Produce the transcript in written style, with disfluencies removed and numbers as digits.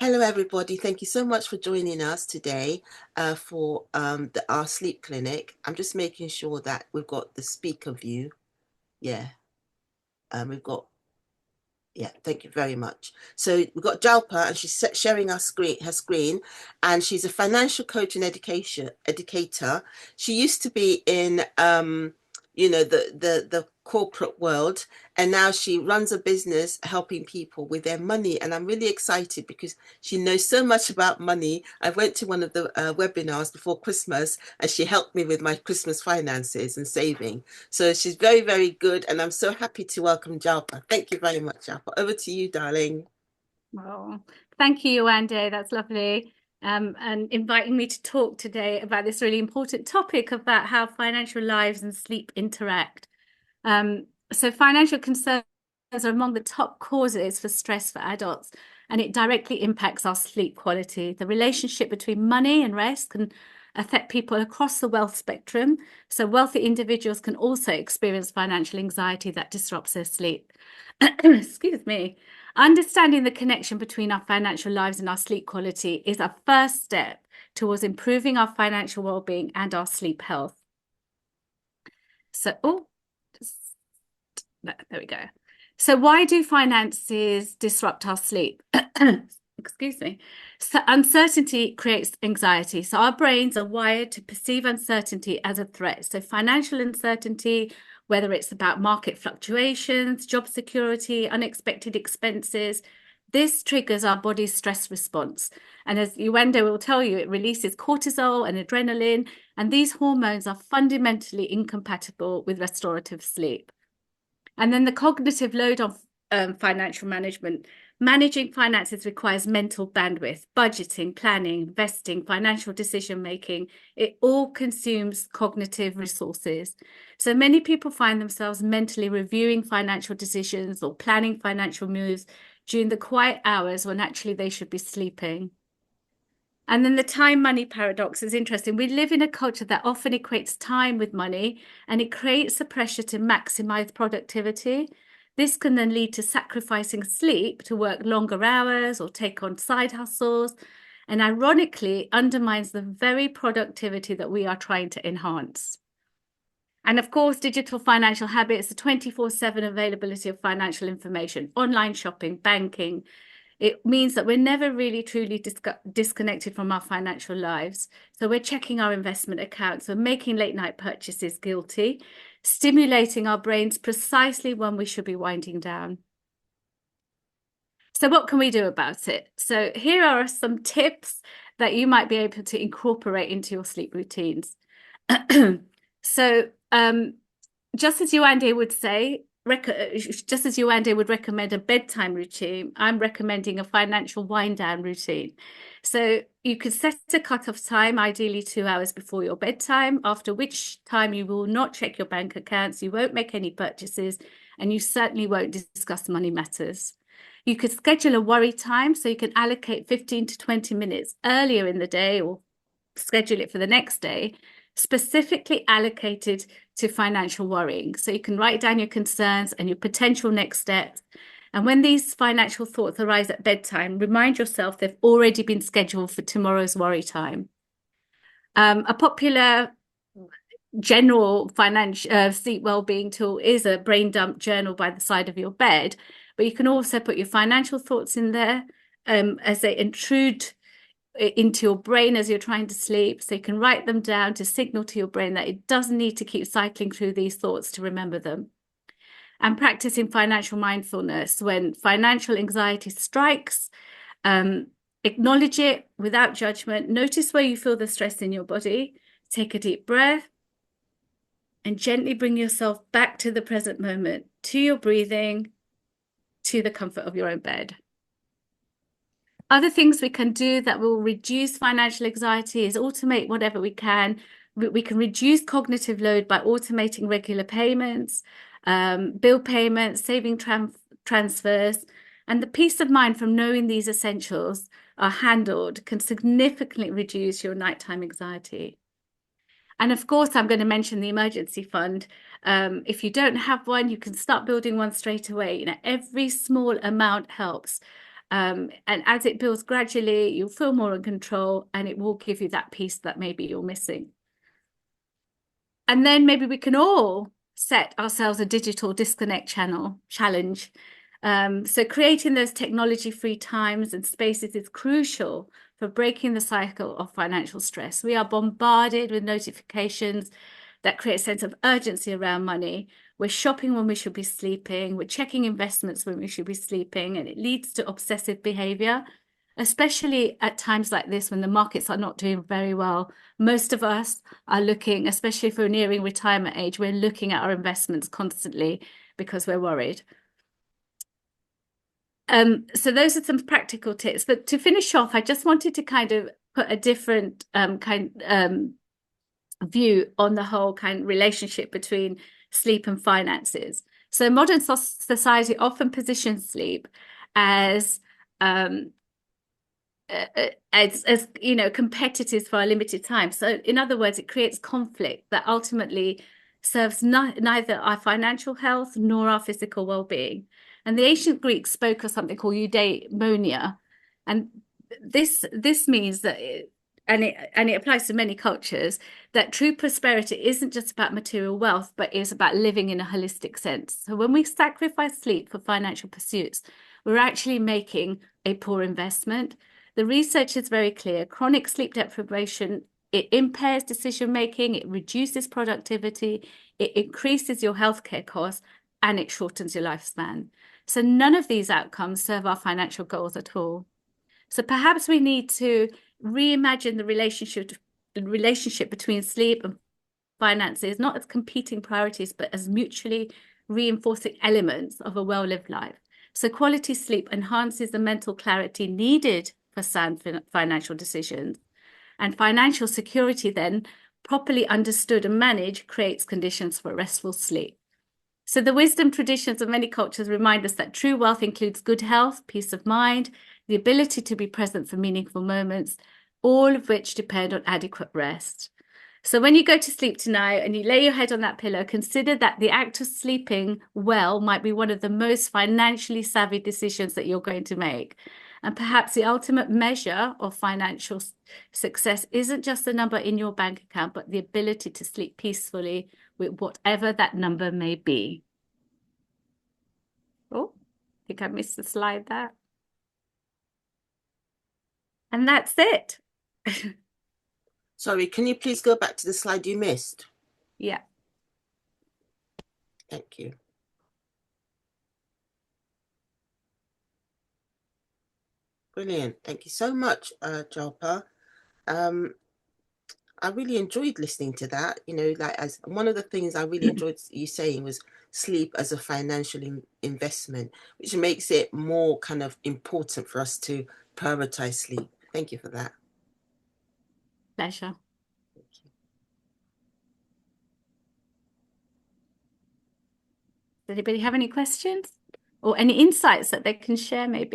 Hello, everybody. Thank you so much for joining us today for our sleep clinic. I'm just making sure that we've got the speaker view. Yeah, we've got, yeah, thank you very much. So we've got Jalpa, and she's sharing her screen, and she's a financial coach and educator. She used to be in, the corporate world, and now she runs a business helping people with their money. And I'm really excited because she knows so much about money. I went to one of the webinars before Christmas, and she helped me with my Christmas finances and saving. So she's very, very good. And I'm so happy to welcome Jalpa. Thank you very much, Jalpa. Over to you, darling. Well, thank you, Yewande. That's lovely. And inviting me to talk today about this really important topic about how financial lives and sleep interact. So financial concerns are among the top causes for stress for adults, and it directly impacts our sleep quality. The relationship between money and rest can affect people across the wealth spectrum. So wealthy individuals can also experience financial anxiety that disrupts their sleep. Excuse me. Understanding the connection between our financial lives and our sleep quality is a first step towards improving our financial well-being and our sleep health. So, there we go. So why do finances disrupt our sleep? Excuse me. So uncertainty creates anxiety. So our brains are wired to perceive uncertainty as a threat. So financial uncertainty, whether it's about market fluctuations, job security, unexpected expenses, this triggers our body's stress response. And as Yewande will tell you, it releases cortisol and adrenaline, and these hormones are fundamentally incompatible with restorative sleep. And then the cognitive load of financial management. Managing finances requires mental bandwidth, budgeting, planning, investing, financial decision making. It all consumes cognitive resources. So many people find themselves mentally reviewing financial decisions or planning financial moves during the quiet hours when actually they should be sleeping. And then the time money paradox is interesting. We live in a culture that often equates time with money, and it creates the pressure to maximize productivity. This can then lead to sacrificing sleep to work longer hours or take on side hustles, and ironically undermines the very productivity that we are trying to enhance. And of course, digital financial habits, the 24/7 availability of financial information, online shopping, banking, it means that we're never really truly disconnected from our financial lives. So we're checking our investment accounts, we're making late night purchases guilty, stimulating our brains precisely when we should be winding down. So what can we do about it? So here are some tips that you might be able to incorporate into your sleep routines. So just as Yewande would say, just as Yewande would recommend a bedtime routine, I'm recommending a financial wind down routine. So you could set a cutoff time, ideally 2 hours before your bedtime, after which time you will not check your bank accounts, you won't make any purchases, and you certainly won't discuss money matters. You could schedule a worry time, so you can allocate 15 to 20 minutes earlier in the day or schedule it for the next day, specifically allocated to financial worrying. So you can write down your concerns and your potential next steps. And when these financial thoughts arise at bedtime, remind yourself they've already been scheduled for tomorrow's worry time. A popular general financial sleep well-being tool is a brain dump journal by the side of your bed, but you can also put your financial thoughts in there as they intrude into your brain as you're trying to sleep. So you can write them down to signal to your brain that it doesn't need to keep cycling through these thoughts to remember them. And practicing financial mindfulness. When financial anxiety strikes, acknowledge it without judgment. Notice where you feel the stress in your body. Take a deep breath and gently bring yourself back to the present moment, to your breathing, to the comfort of your own bed. Other things we can do that will reduce financial anxiety is automate whatever we can. We can reduce cognitive load by automating regular payments, bill payments, saving transfers, and the peace of mind from knowing these essentials are handled can significantly reduce your nighttime anxiety. And of course, I'm going to mention the emergency fund. If you don't have one, you can start building one straight away. Every small amount helps. And as it builds gradually, you'll feel more in control and it will give you that peace that maybe you're missing. And then maybe we can all set ourselves a digital disconnect challenge. So creating those technology-free times and spaces is crucial for breaking the cycle of financial stress. We are bombarded with notifications that create a sense of urgency around money. We're shopping when we should be sleeping. We're checking investments when we should be sleeping, and it leads to obsessive behavior, especially at times like this when the markets are not doing very well. Most of us are looking, especially if we're nearing retirement age, we're looking at our investments constantly because we're worried. So those are some practical tips. But to finish off, I just wanted to kind of put a different view on the whole kind of relationship between sleep and finances. So modern society often positions sleep as as you know, competitors for a limited time. So in other words, it creates conflict that ultimately serves neither our financial health nor our physical well-being. And the ancient Greeks spoke of something called eudaimonia, and this means that and it applies to many cultures, that true prosperity isn't just about material wealth, but is about living in a holistic sense. So when we sacrifice sleep for financial pursuits, we're actually making a poor investment. The research is very clear. Chronic sleep deprivation, it impairs decision making, it reduces productivity, it increases your healthcare costs, and it shortens your lifespan. So none of these outcomes serve our financial goals at all. So perhaps we need to reimagine the relationship between sleep and finances, not as competing priorities, but as mutually reinforcing elements of a well-lived life. So quality sleep enhances the mental clarity needed for sound financial decisions. And financial security then, properly understood and managed, creates conditions for restful sleep. So the wisdom traditions of many cultures remind us that true wealth includes good health, peace of mind, the ability to be present for meaningful moments, all of which depend on adequate rest. So when you go to sleep tonight and you lay your head on that pillow, consider that the act of sleeping well might be one of the most financially savvy decisions that you're going to make. And perhaps the ultimate measure of financial success isn't just the number in your bank account, but the ability to sleep peacefully with whatever that number may be. Oh, I think I missed the slide there. And that's it. Sorry, can you please go back to the slide you missed? Yeah. Thank you. Brilliant. Thank you so much, Jalpa. I really enjoyed listening to that. You know, like, as one of the things I really enjoyed you saying was sleep as a financial investment, which makes it more kind of important for us to prioritize sleep. Thank you for that. Pleasure. Thank you. Does anybody have any questions or any insights that they can share maybe?